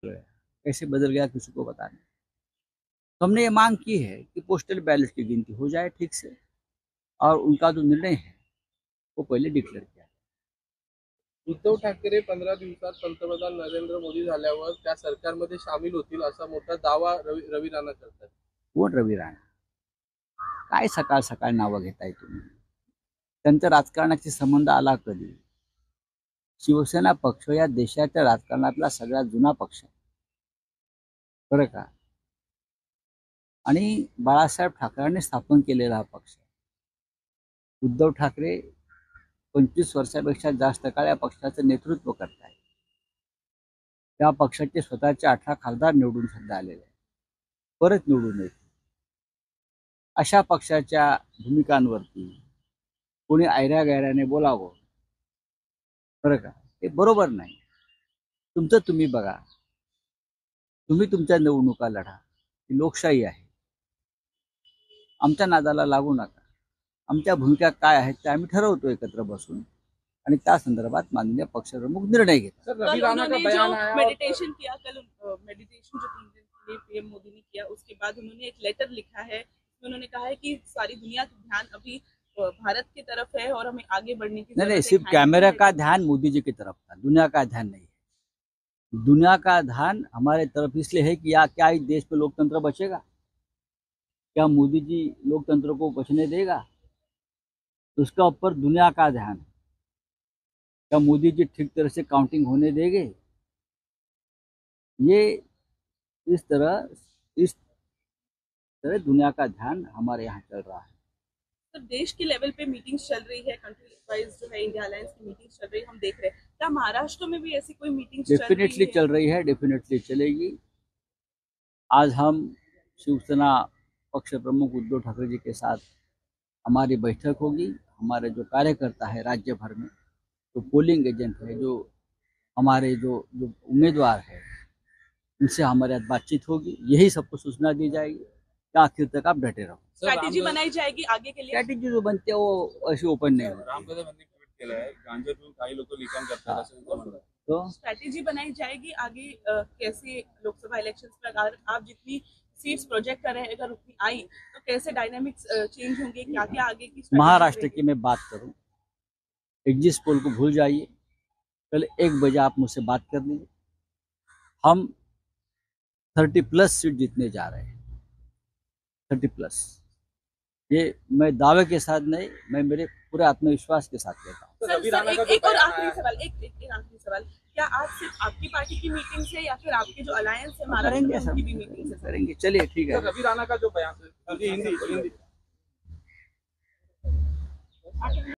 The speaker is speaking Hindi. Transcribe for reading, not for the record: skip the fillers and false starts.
कैसे बदल गया किसी को पता नहीं। तो हमने ये मांग की है कि पोस्टल बैलेट की गिनती हो जाए ठीक से, और उनका जो निर्णय है वो पहले डिक्लेअर किया। उद्धव ठाकरे 15 दिवसात पंतप्रधान नरेंद्र मोदी झाल्यावर त्या सरकारमध्ये सामील होतील असा मोठा दावा रवी राणा करतात. कोण रवी राणा? काय सकाळ सकाळ नावं घेताय तुम्ही? त्यांचा राजकारणाशी संबंध आला कधी? शिवसेना पक्ष या देशाच्या राजकारणातला सगळ्यात जुना पक्ष आहे, बरं का? आणि बाळासाहेब ठाकरेंनी स्थापन केलेला हा पक्ष. उद्धव ठाकरे 25 वर्षापेक्षा जास्त काळ या पक्षाचं नेतृत्व करत आहेत. त्या पक्षाचे स्वतःचे 18 खासदार निवडून सध्या आलेले आहेत, परत निवडून येतील. अशा पक्षाच्या भूमिकांवरती कोणी ऐऱ्या-गैऱ्याने बोलावं, बरं का, ते बरोबर नाही. तुमचं तुम्ही बघा, तुम्ही तुमच्या निवडणुका लढा, ही लोकशाही आहे. आमच्या नादाला लागू नका. आमच्या भूमिका काय आहेत ते आम्ही ठरवतो एकत्र बसून, आणि त्या संदर्भात माननीय पक्षप्रमुख निर्णय घेतात. सर, रवि राणा का बयान आया, मेडिटेशन किया कल, मेडिटेशन जो 3 दिन के लिए पीएम मोदी ने किया, उसके बाद उन्होंने एक लेटर लिखा है। उन्होंने कहा है कि सारी दुनिया का ध्यान अभी भारत की तरफ है और हमें आगे बढ़ने की नहीं, सिर्फ कैमरा का ध्यान मोदी जी की तरफ था, दुनिया का ध्यान नहीं है। दुनिया का ध्यान हमारे तरफ इसलिए है कि क्या इस देश पे लोकतंत्र बचेगा? क्या मोदी जी लोकतंत्र को बचने देगा? तो उसका ऊपर दुनिया का ध्यान है। क्या मोदी जी ठीक तरह से काउंटिंग होने देंगे? ये इस तरह दुनिया का ध्यान हमारे यहाँ चल रहा है। तो देश के लेवल पे मीटिंग्स चल रही है, कंट्री वाइज जो है इंडिया अलायंस की मीटिंग्स चल रही है, हम देख रहे हैं। क्या महाराष्ट्र में भी ऐसी कोई मीटिंग्स डेफिनेटली चल रही है, डेफिनेटली चलेगी। आज हम शिवसेना पक्ष प्रमुख उद्धव ठाकरे जी के साथ हमारी बैठक होगी। हमारे जो कार्यकर्ता है राज्य भर में, जो पोलिंग एजेंट है, जो हमारे जो उम्मीदवार है, उनसे हमारे साथ बातचीत होगी। यही सबको सूचना दी जाएगी कि आखिर तक आप डटे रहो। स्ट्रैटेजी बनाई जाएगी आगे के लिए। स्ट्रॅटेजी जो बनते वो अशी ओपन नहीं होती। रामकदम ट्वीट केलं आहे, गांजा पिऊन काही लोक लिखाण करतात असं त्यांचं म्हणणं आहे. तो स्ट्रैटेजी बनाई जाएगी आगे कैसे लोकसभा इलेक्शंस में अगर आप जितनी सीट्स प्रोजेक्ट कर रहे हैं अगर उतनी आई तो कैसे डायनामिक्स चेंज होंगे, क्या क्या आगे की महाराष्ट्र की मैं बात करूं, एग्जिट पोल को भूल जाइए। कल 1 बजे आप मुझसे बात कर लीजिए। हम 30+ सीट जीतने जा रहे हैं, 30+। ये मैं दावे के साथ नहीं, मैं मेरे पूरे आत्मविश्वास के साथ कहता हूँ। एक और आखिरी सवाल, एक आखिरी सवाल, क्या आज सिर्फ आपकी पार्टी की मीटिंग है या फिर आपके जो अलायंस है महाराष्ट्र में उनकी भी मीटिंग है? करेंगे, चलिए ठीक है। रवि राणा का जो बयान है, हिंदी